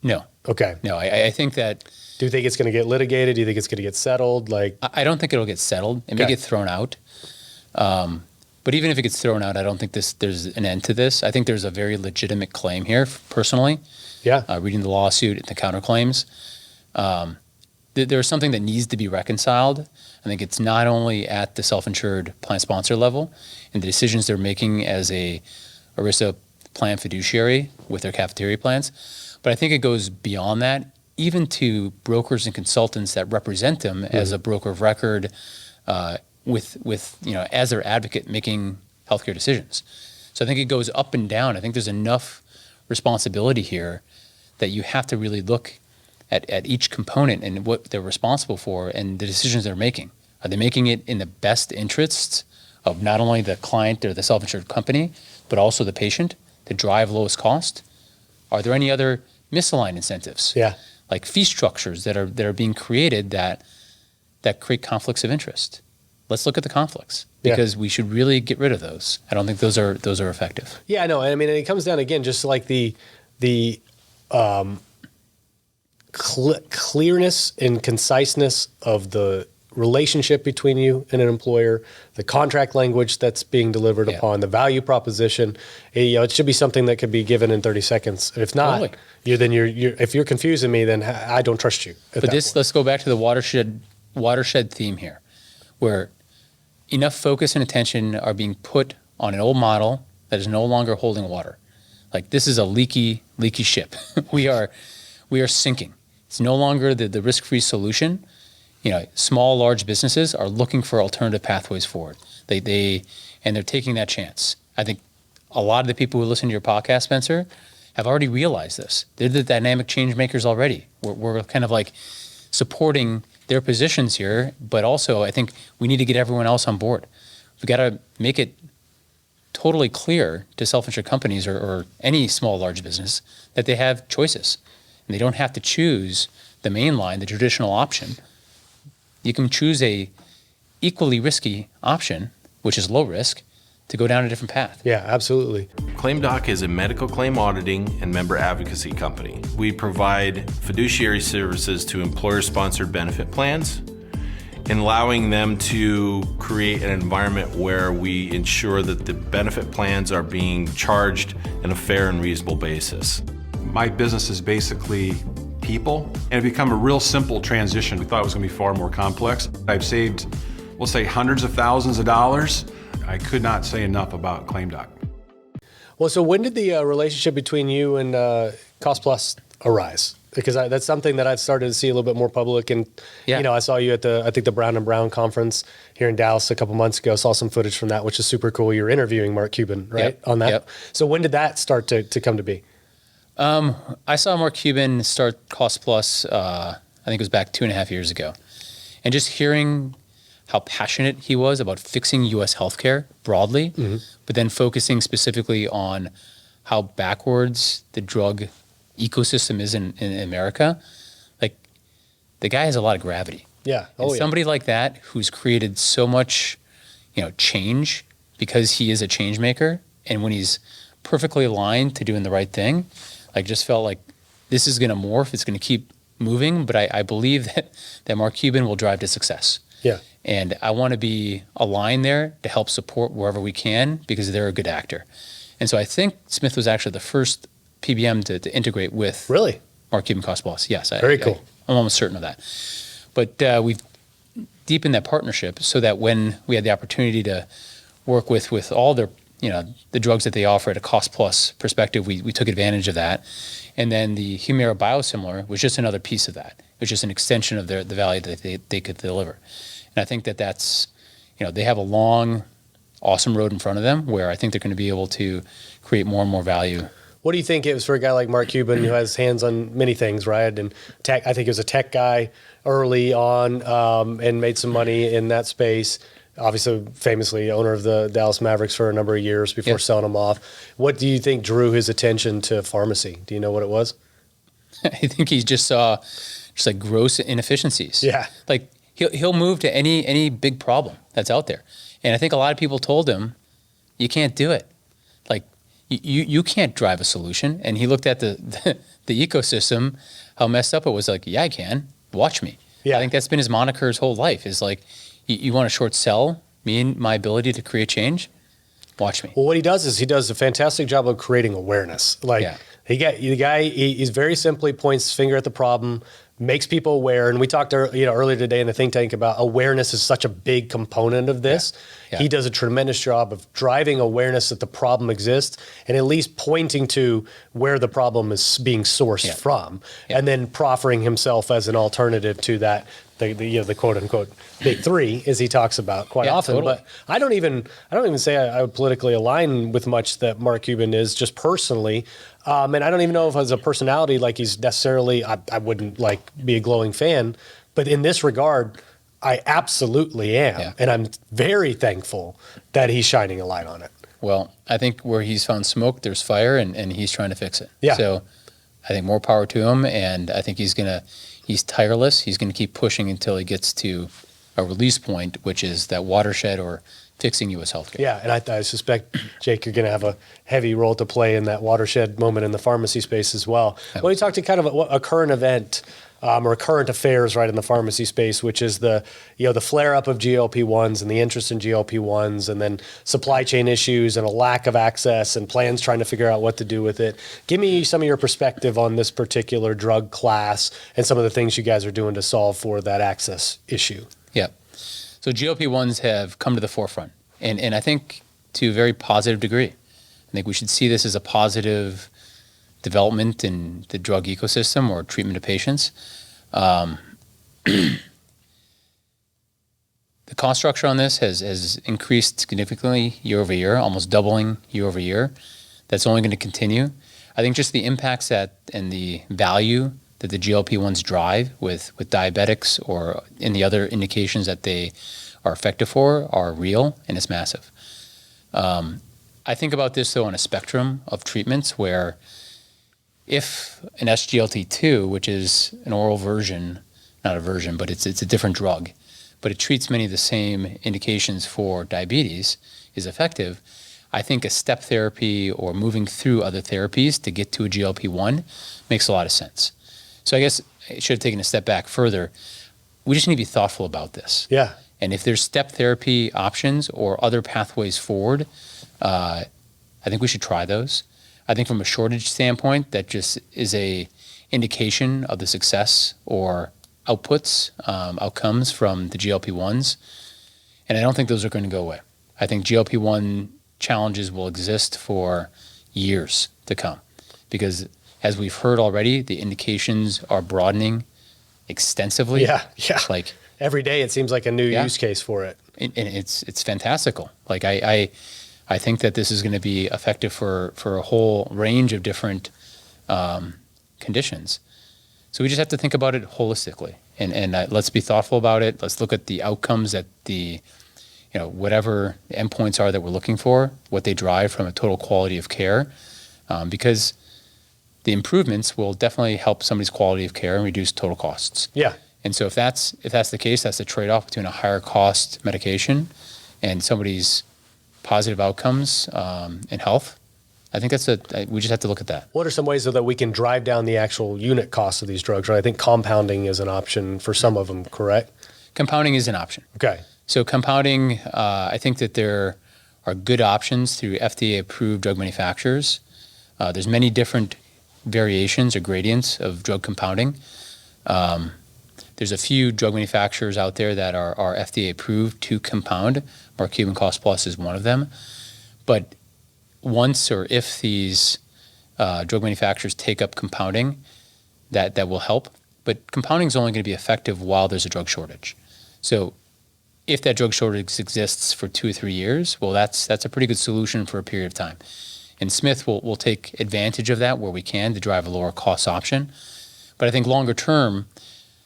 No. Okay. No, I think that... Do you think it's going to get litigated? Do you think it's going to get settled? I don't think it'll get settled. It may get thrown out. But even if it gets thrown out, I don't think there's an end to this. I think there's a very legitimate claim here, personally. Yeah. Reading the lawsuit and the counterclaims. There's something that needs to be reconciled. I think it's not only at the self-insured plan sponsor level and the decisions they're making as a ERISA plan fiduciary with their cafeteria plans, but I think it goes beyond that, even to brokers and consultants that represent them as a broker of record, with as their advocate making healthcare decisions. So I think it goes up and down. I think there's enough responsibility here that you have to really look at each component and what they're responsible for and the decisions they're making. Are they making it in the best interests of not only the client or the self-insured company, but also the patient to drive lowest cost? Are there any other misaligned incentives? Yeah. Like fee structures that are being created that create conflicts of interest? Let's look at the conflicts, because we should really get rid of those. I don't think those are effective. Yeah, no, I mean, it comes down again, just like the clearness and conciseness of the relationship between you and an employer, the contract language that's being delivered upon, the value proposition. It should be something that could be given in 30 seconds. If not, if you're confusing me, then I don't trust you. But let's go back to the Watershed watershed theme here, where enough focus and attention are being put on an old model that is no longer holding water. Like, this is a leaky ship. we are sinking. It's no longer the risk-free solution. Small, large businesses are looking for alternative pathways forward. And they're taking that chance. I think a lot of the people who listen to your podcast, Spencer, have already realized this. They're the dynamic change makers already. We're kind of like supporting their positions here, but also I think we need to get everyone else on board. We've got to make it totally clear to self-insured companies or any small, large business that they have choices. And they don't have to choose the main line, the traditional option. You can choose a equally risky option, which is low risk, to go down a different path. Yeah, absolutely. ClaimDoc is a medical claim auditing and member advocacy company. We provide fiduciary services to employer-sponsored benefit plans and allowing them to create an environment where we ensure that the benefit plans are being charged on a fair and reasonable basis. My business is basically people, and it become a real simple transition. We thought it was going to be far more complex. I've saved, we'll say, hundreds of thousands of dollars. I could not say enough about ClaimDoc. Well, so when did the relationship between you and Cost Plus arise? Because that's something that I've started to see a little bit more public. And, I saw you at the Brown & Brown conference here in Dallas a couple months ago. Saw some footage from that, which is super cool. You're interviewing Mark Cuban, right, on that? Yep. So when did that start to come to be? I saw Mark Cuban start Cost Plus, I think it was back 2.5 years ago. And just hearing how passionate he was about fixing U.S. healthcare broadly, but then focusing specifically on how backwards the drug ecosystem is in America. Like, the guy has a lot of gravity. Yeah. And somebody like that who's created so much, change because he is a change maker, and when he's perfectly aligned to doing the right thing, like, just felt like this is going to morph. It's going to keep moving, but I believe that Mark Cuban will drive to success. Yeah. And I want to be aligned there to help support wherever we can because they're a good actor. And so I think Smith was actually the first PBM to integrate with Mark Cuban Cost Plus. Yes. Very cool. I'm almost certain of that. But we've deepened that partnership so that when we had the opportunity to work with all their, the drugs that they offer at a Cost Plus perspective, we took advantage of that. And then the Humira biosimilar was just another piece of that. It was just an extension of the value that they could deliver. And I think that's, they have a long, awesome road in front of them where I think they're going to be able to create more and more value. What do you think it was for a guy like Mark Cuban who has hands on many things, right? And tech, I think he was a tech guy early on and made some money in that space. Obviously, famously owner of the Dallas Mavericks for a number of years before selling them off. What do you think drew his attention to pharmacy? Do you know what it was? I think he just saw like gross inefficiencies. Yeah. Like, he'll move to any big problem that's out there. And I think a lot of people told him, you can't do it. Like, you can't drive a solution. And he looked at the ecosystem, how messed up it was. Like, yeah, I can. Watch me. Yeah. I think that's been his moniker his whole life, is like, you want to short sell me and my ability to create change? Watch me. Well, what he does is he does a fantastic job of creating awareness. Like, he's very simply points his finger at the problem, makes people aware. And we talked earlier today in the think tank about awareness is such a big component of this. Yeah. He does a tremendous job of driving awareness that the problem exists and at least pointing to where the problem is being sourced from, and then proffering himself as an alternative to that, the quote unquote big three, as he talks about quite often. Totally. But I don't even say I would politically align with much that Mark Cuban is, just personally. And I don't even know if as a personality, like, he's necessarily, I wouldn't be a glowing fan, but in this regard, I absolutely am. Yeah. And I'm very thankful that he's shining a light on it. Well, I think where he's found smoke, there's fire, and he's trying to fix it. Yeah. So I think more power to him, and I think he's tireless. He's going to keep pushing until he gets to a release point, which is that watershed or fixing U.S. healthcare. Yeah, and I suspect, Jake, you're going to have a heavy role to play in that watershed moment in the pharmacy space as well. When you talk to kind of a current event or current affairs right in the pharmacy space, which is the flare up of GLP-1s and the interest in GLP-1s, and then supply chain issues and a lack of access and plans trying to figure out what to do with it. Give me some of your perspective on this particular drug class and some of the things you guys are doing to solve for that access issue. Yeah. So GLP-1s have come to the forefront, and I think to a very positive degree. I think we should see this as a positive development in the drug ecosystem or treatment of patients. The cost structure on this has increased significantly year over year, almost doubling year over year. That's only going to continue. I think just the impacts that and the value that the GLP-1s drive with diabetics or in the other indications that they are effective for are real, and it's massive. I think about this, though, on a spectrum of treatments where if an SGLT2, which is an oral version, not a version, but it's a different drug, but it treats many of the same indications for diabetes, is effective, I think a step therapy or moving through other therapies to get to a GLP-1 makes a lot of sense. So I guess I should have taken a step back further. We just need to be thoughtful about this. Yeah. And if there's step therapy options or other pathways forward, I think we should try those. I think from a shortage standpoint, that just is a indication of the success or outcomes from the GLP-1s. And I don't think those are going to go away. I think GLP-1 challenges will exist for years to come because, as we've heard already, the indications are broadening extensively. Yeah. Like every day it seems like a new use case for it. And it's fantastical. Like I think that this is going to be effective for a whole range of different conditions. So we just have to think about it holistically, and let's be thoughtful about it. Let's look at the outcomes that whatever endpoints are that we're looking for, what they drive from a total quality of care, because the improvements will definitely help somebody's quality of care and reduce total costs. Yeah. And so if that's the case, that's the trade-off between a higher cost medication and somebody's positive outcomes in health. I think we just have to look at that. What are some ways, though, that we can drive down the actual unit cost of these drugs? Right? I think compounding is an option for some of them, correct? Compounding is an option. Okay. So compounding, I think that there are good options through FDA-approved drug manufacturers. There's many different variations or gradients of drug compounding. There's a few drug manufacturers out there that are FDA-approved to compound. Mark Cuban Cost Plus is one of them. But once or if these drug manufacturers take up compounding, that will help. But compounding is only going to be effective while there's a drug shortage. So if that drug shortage exists for 2 or 3 years, well, that's a pretty good solution for a period of time. And Smith will take advantage of that where we can to drive a lower cost option. But I think longer term,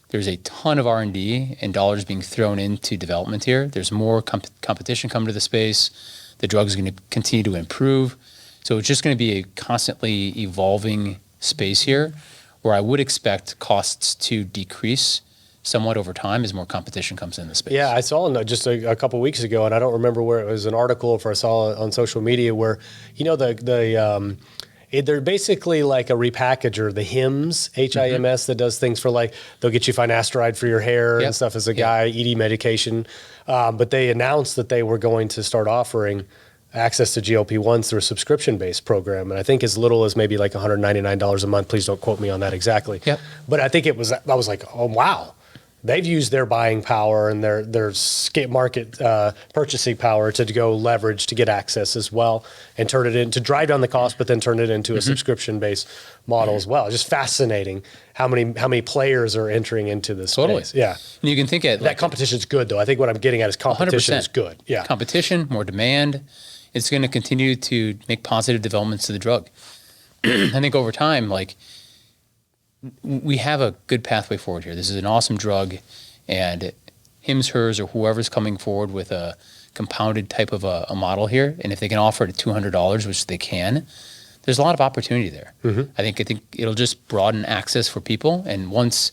there's a ton of R&D and dollars being thrown into development here. There's more competition coming to the space. The drug is going to continue to improve. So it's just going to be a constantly evolving space here where I would expect costs to decrease somewhat over time as more competition comes in the space. Yeah, I saw just a couple of weeks ago, and I don't remember where it was, an article or if I saw it on social media where, they're basically like a repackager, the HIMS, HIMS, that does things for they'll get you finasteride for your hair and stuff as a guy, ED medication. But they announced that they were going to start offering access to GLP-1s through a subscription-based program. And I think as little as maybe like $199 a month. Please don't quote me on that exactly. Yep. But I think I was like, oh, wow. They've used their buying power and their market purchasing power to go leverage to get access as well and turn it into drive down the cost, but then turn it into a subscription-based model as well. Just fascinating how many players are entering into this space. Yeah, and you can think at that competition is good though. I think what I'm getting at is competition 100%. Is good. Yeah, competition, more demand. It's going to continue to make positive developments to the drug. I think over time, we have a good pathway forward here. This is an awesome drug, and HIMSS, HERS, or whoever's coming forward with a compounded type of a model here, and if they can offer it at $200, which they can, there's a lot of opportunity there. Mm-hmm. I think it'll just broaden access for people, and once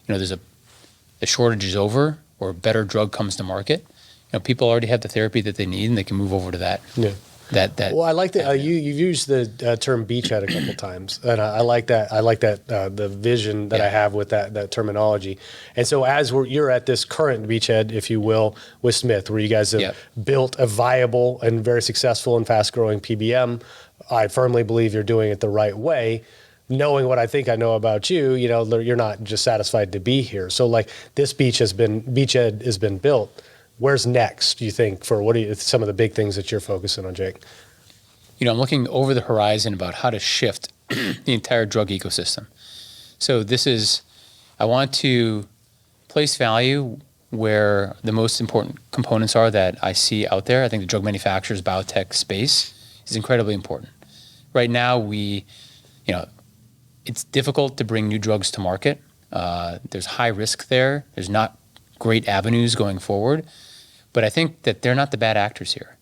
there's the shortage is over or a better drug comes to market, people already have the therapy that they need, and they can move over to that. Yeah. Well, I like that you've used the term beachhead a couple times, and I like that. I like that the vision that I have with that terminology. And so, as you're at this current beachhead, if you will, with Smith, where you guys have built a viable and very successful and fast-growing PBM, I firmly believe you're doing it the right way. Knowing what I think I know about you, you're not just satisfied to be here. So, like, this beachhead has been built. Where's next, do you think, for some of the big things that you're focusing on, Jake? I'm looking over the horizon about how to shift the entire drug ecosystem. So I want to place value where the most important components are that I see out there. I think the drug manufacturers, biotech space is incredibly important. Right now, it's difficult to bring new drugs to market. There's high risk there. There's not great avenues going forward. But I think that they're not the bad actors here.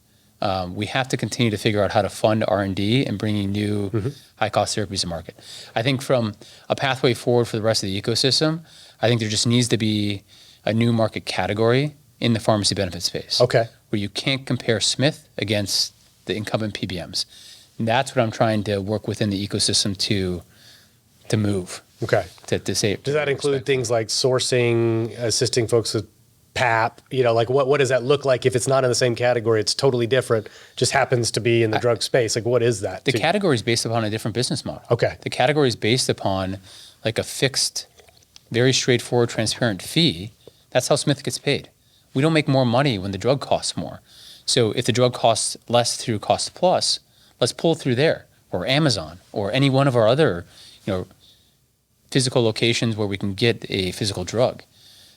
We have to continue to figure out how to fund R&D and bringing new high-cost therapies to market. I think from a pathway forward for the rest of the ecosystem, I think there just needs to be a new market category in the pharmacy benefit space. Okay. Where you can't compare Smith against the incumbent PBMs. And that's what I'm trying to work within the ecosystem to move. Okay. To say. Does that include things like sourcing, assisting folks with PAP? Like what does that look like if it's not in the same category? It's totally different. Just happens to be in the drug space. Like, what is that? The category is based upon a different business model. Okay. The category is based upon like a fixed, very straightforward, transparent fee. That's how Smith gets paid. We don't make more money when the drug costs more. So if the drug costs less through cost plus, let's pull through there, or Amazon, or any one of our other, physical locations where we can get a physical drug.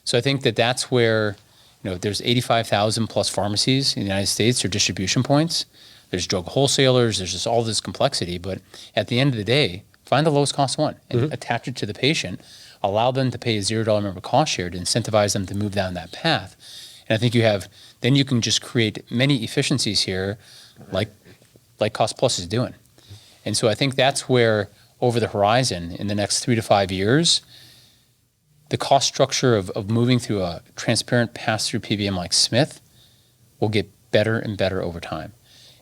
So I think that that's where, there's 85,000 plus pharmacies in the United States or distribution points. There's drug wholesalers. There's just all this complexity. But at the end of the day, find the lowest cost one and attach it to the patient. Allow them to pay a $0 member cost share to incentivize them to move down that path. And I think then you can just create many efficiencies here, like Cost Plus is doing. And so I think that's where, over the horizon, in the next 3 to 5 years, the cost structure of moving through a transparent pass-through PBM like Smith will get better and better over time.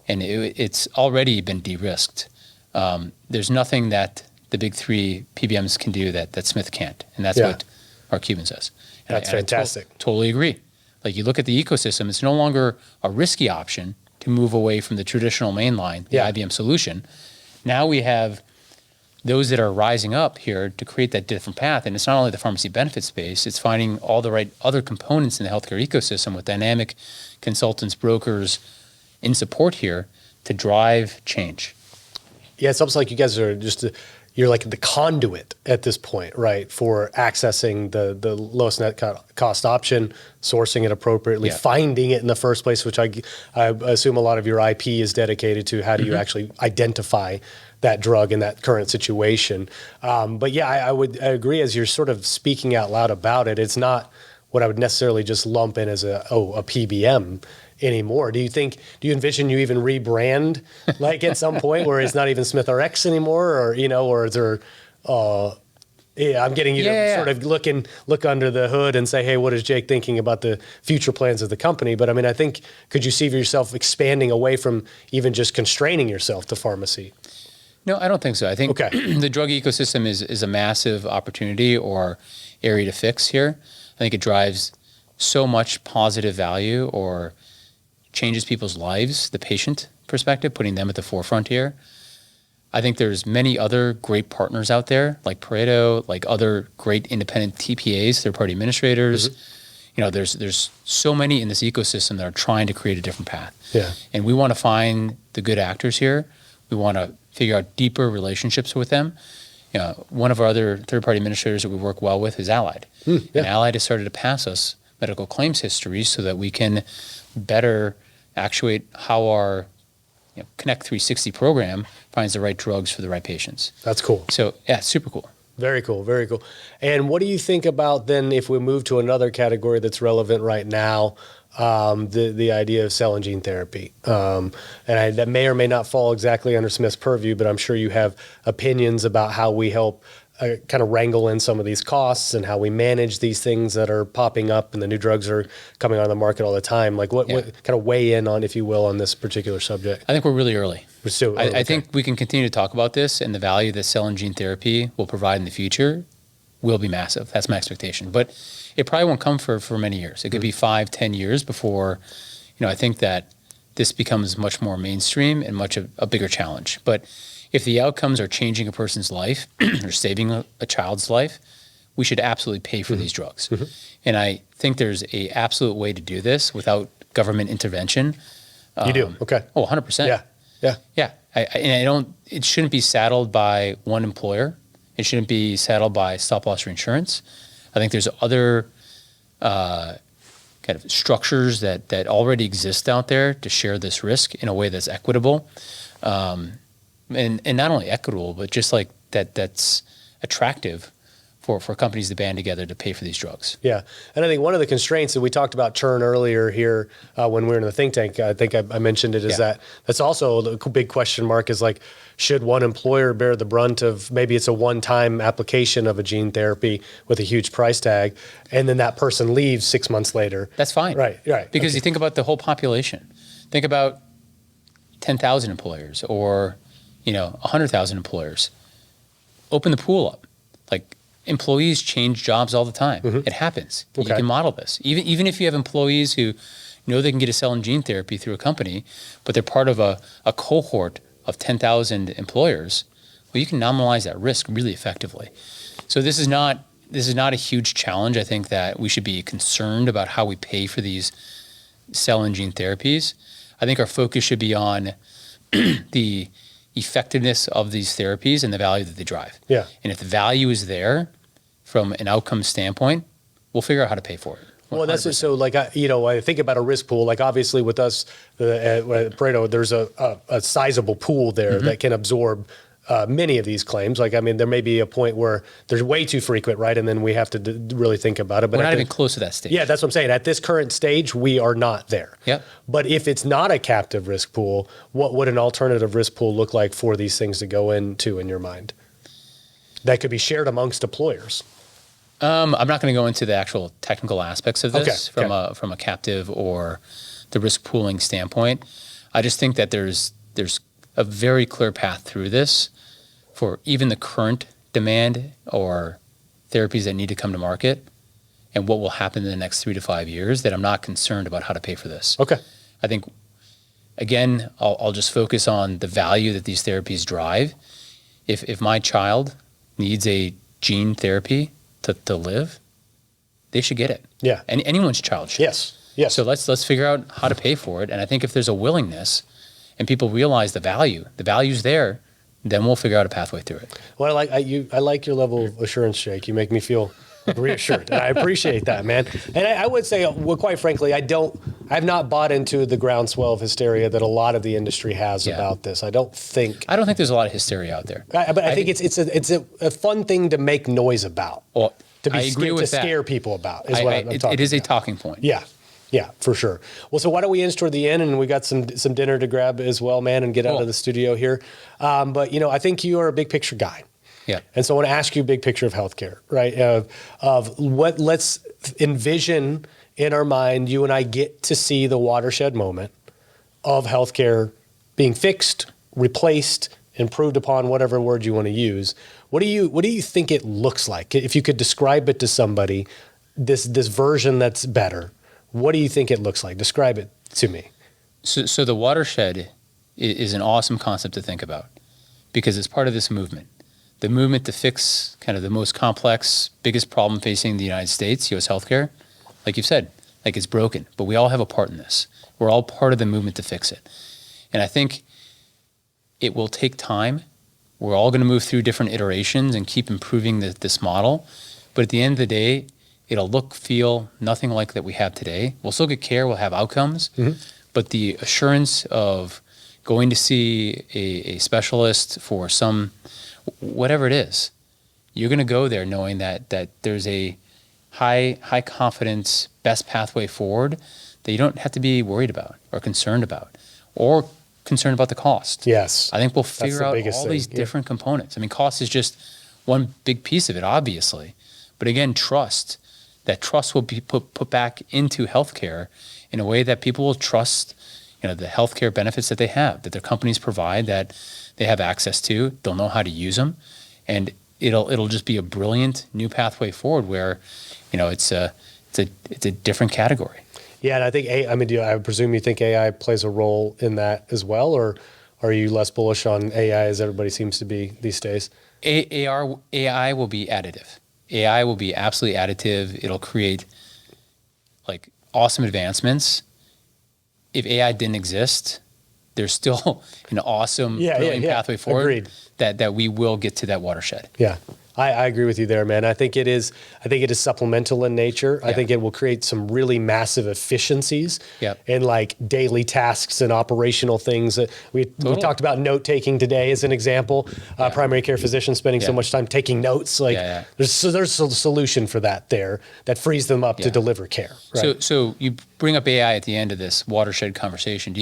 And it's already been de-risked. There's nothing that the big three PBMs can do that Smith can't. And that's what Mark Cuban says. And that's fantastic. I totally agree. Like, you look at the ecosystem, it's no longer a risky option to move away from the traditional mainline, the IBM solution. Now we have those that are rising up here to create that different path. And it's not only the pharmacy benefit space, it's finding all the right other components in the healthcare ecosystem with dynamic consultants, brokers in support here to drive change. Yeah, it's almost like you guys are you're like the conduit at this point, right, for accessing the lowest net cost option, sourcing it appropriately, finding it in the first place, which I assume a lot of your IP is dedicated to. How do you actually identify that drug in that current situation? But yeah, I agree, as you're sort of speaking out loud about it, it's not what I would necessarily just lump in as a PBM anymore. Do you envision you even rebrand like at some point where it's not even SmithRx anymore, or or is there I'm getting you to sort of look under the hood and say, hey, what is Jake thinking about the future plans of the company? But I mean, I think, could you see yourself expanding away from even just constraining yourself to pharmacy? No, I don't think so. I think the drug ecosystem is a massive opportunity or area to fix here. I think it drives so much positive value or changes people's lives, the patient perspective, putting them at the forefront here. I think there's many other great partners out there, like Pareto, like other great independent TPAs, third-party administrators. There's so many in this ecosystem that are trying to create a different path. Yeah. And we want to find the good actors here. We want to figure out deeper relationships with them. One of our other third-party administrators that we work well with is Allied. And Allied has started to pass us medical claims histories so that we can better actuate how our Connect 360 program finds the right drugs for the right patients. That's cool. So super cool. Very cool, very cool. And what do you think about then if we move to another category that's relevant right now, the idea of cell and gene therapy? That may or may not fall exactly under Smith's purview, but I'm sure you have opinions about how we help kind of wrangle in some of these costs and how we manage these things that are popping up and the new drugs are coming on the market all the time. Like what kind of weigh in on, if you will, on this particular subject? I think we're really early. We're still early, I think we can continue to talk about this, and the value that cell and gene therapy will provide in the future will be massive. That's my expectation. But it probably won't come for many years. It could be 5-10 years before, I think that this becomes much more mainstream and much a bigger challenge. But if the outcomes are changing a person's life or saving a child's life, we should absolutely pay for these drugs. And I think there's a absolute way to do this without government intervention. You do? Okay. Oh, 100%. Yeah. It shouldn't be saddled by one employer. It shouldn't be saddled by stop-loss reinsurance. I think there's other kind of structures that already exist out there to share this risk in a way that's equitable. And not only equitable, but just like that's attractive for companies to band together to pay for these drugs. Yeah. And I think one of the constraints that we talked about churn earlier here when we were in the think tank, I think I mentioned it, is that's also a big question mark, is like, should one employer bear the brunt of, maybe it's a one-time application of a gene therapy with a huge price tag, and then that person leaves 6 months later? That's fine. Right. Because you think about the whole population. Think about 10,000 employers or 100,000 employers. Open the pool up. Like, employees change jobs all the time. It happens. Okay. You can model this. Even if you have employees who know they can get a cell and gene therapy through a company, but they're part of a cohort of 10,000 employers, well, you can nominalize that risk really effectively. So this is not a huge challenge. I think that we should be concerned about how we pay for these cell and gene therapies. I think our focus should be on the effectiveness of these therapies and the value that they drive. Yeah. And if the value is there from an outcome standpoint, we'll figure out how to pay for it. Well, that's it. So, like, I think about a risk pool. Like, obviously, with us, Pareto, there's a sizable pool there that can absorb many of these claims. Like, I mean, there may be a point where they're way too frequent, right? And then we have to really think about it. But we're not even close to that stage. Yeah, that's what I'm saying. At this current stage, we are not there. Yep. But if it's not a captive risk pool, what would an alternative risk pool look like for these things to go into, in your mind, that could be shared amongst employers? I'm not going to go into the actual technical aspects of this from a captive or the risk pooling standpoint. I just think that there's a very clear path through this for even the current demand or therapies that need to come to market and what will happen in the next 3 to 5 years, that I'm not concerned about how to pay for this. Okay. I think, again, I'll just focus on the value that these therapies drive. If my child needs a gene therapy to live, they should get it. Yeah. And anyone's child should. Yes. So let's figure out how to pay for it. And I think if there's a willingness and people realize the value's there, then we'll figure out a pathway through it. Well, I like your level of assurance, Jake. You make me feel reassured. And I appreciate that, man. And I would say, well, quite frankly, I've not bought into the groundswell of hysteria that a lot of the industry has about this. I don't think there's a lot of hysteria out there. But I think it's a fun thing to make noise about. Well, I agree with that. Scare people about is what I'm talking about. It is a talking point. Yeah, for sure. Well, so why don't we inch toward the end, and we got some dinner to grab as well, man, and get out of the studio here. But I think you are a big picture guy. Yeah. And so I want to ask you big picture of healthcare, right? Of what, let's envision in our mind, you and I get to see the watershed moment of healthcare being fixed, replaced, improved upon, whatever word you want to use. What do you think it looks like? If you could describe it to somebody, this version that's better, what do you think it looks like? Describe it to me. So the watershed is an awesome concept to think about because it's part of this movement. The movement to fix kind of the most complex, biggest problem facing the United States, U.S. healthcare, like you've said, like it's broken, but we all have a part in this. We're all part of the movement to fix it. And I think it will take time. We're all going to move through different iterations and keep improving this model. But at the end of the day, it'll look, feel nothing like that we have today. We'll still get care, we'll have outcomes, but the assurance of going to see a specialist for some, whatever it is, you're going to go there knowing that there's a high confidence, best pathway forward that you don't have to be worried about or concerned about the cost. Yes. I think we'll figure out all these different components. I mean, cost is just one big piece of it, obviously. But again, trust. That trust will be put back into healthcare in a way that people will trust, the healthcare benefits that they have, that their companies provide, that they have access to. They'll know how to use them, and it'll just be a brilliant new pathway forward where, it's a different category. Yeah, and I think I presume you think AI plays a role in that as well, or are you less bullish on AI as everybody seems to be these days? AI will be additive. AI will be absolutely additive. It'll create like awesome advancements. If AI didn't exist, there's still an awesome brilliant pathway forward. Agreed. That we will get to that watershed. Yeah. I agree with you there, man. I think it is supplemental in nature. I think it will create some really massive efficiencies in like daily tasks and operational things. We talked about note taking today as an example. Primary care physicians spending so much time taking notes. There's a solution for that there that frees them up to deliver care. Right? So you bring up AI at the end of this watershed conversation. Do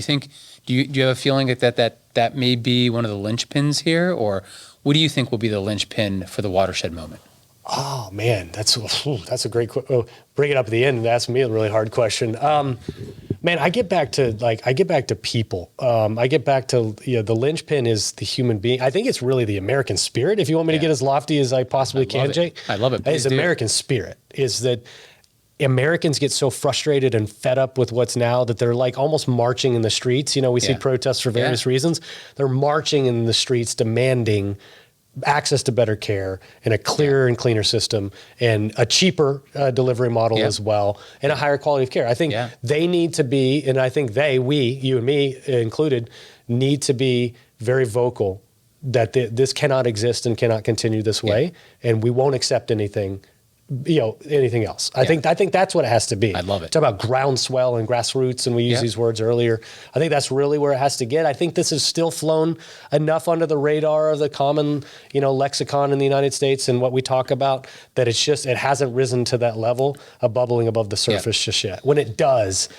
you have a feeling that may be one of the linchpins here, or what do you think will be the linchpin for the watershed moment? Oh man, that's a great question. Bring it up at the end and ask me a really hard question. Man, I get back to people. I get back to the linchpin is the human being. I think it's really the American spirit. If you want me to get as lofty as I possibly can, Jake, I love it. It's American spirit. Is that Americans get so frustrated and fed up with what's now that they're like almost marching in the streets. We see protests for various reasons. They're marching in the streets demanding access to better care and a clearer and cleaner system and a cheaper delivery model as well, and a higher quality of care. I think they need to be, and I think we, you and me included, need to be very vocal that this cannot exist and cannot continue this way, and we won't accept anything else. I think that's what it has to be. I love it. Talk about groundswell and grassroots, and we used these words earlier. I think that's really where it has to get. I think this has still flown enough under the radar of the common, lexicon in the United States and what we talk about that it hasn't risen to that level of bubbling above the surface just yet. When it does,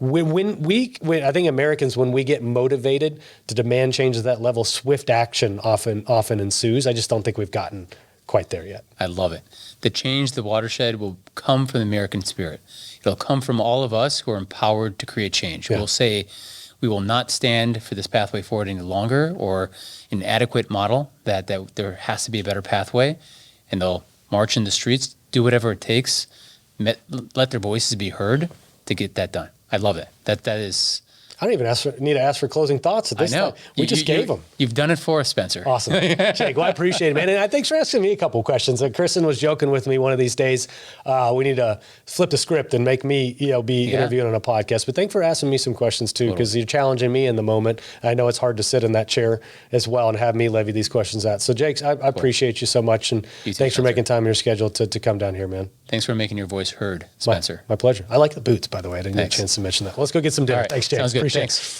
I think Americans, when we get motivated to demand change at that level, swift action often ensues. I just don't think we've gotten quite there yet. I love it. The change, the watershed will come from the American spirit. It'll come from all of us who are empowered to create change. We'll say we will not stand for this pathway forward any longer or an adequate model, that there has to be a better pathway, and they'll march in the streets, do whatever it takes, let their voices be heard to get that done. I love it. That is... I don't even need to ask for closing thoughts at this time. We just gave them. You've done it for us, Spencer. Awesome. Jake, well, I appreciate it, man. And thanks for asking me a couple of questions. Kristen was joking with me one of these days. We need to flip the script and make me be interviewed on a podcast. But thanks for asking me some questions, too, because you're challenging me in the moment. I know it's hard to sit in that chair as well and have me levy these questions out. So, Jake, I appreciate you so much. And thanks for making time in your schedule to come down here, man. Thanks for making your voice heard, Spencer. My pleasure. I like the boots, by the way. I didn't get a chance to mention that. Let's go get some dinner. Right. Thanks, Jake. Sounds good. Appreciate it. Thanks.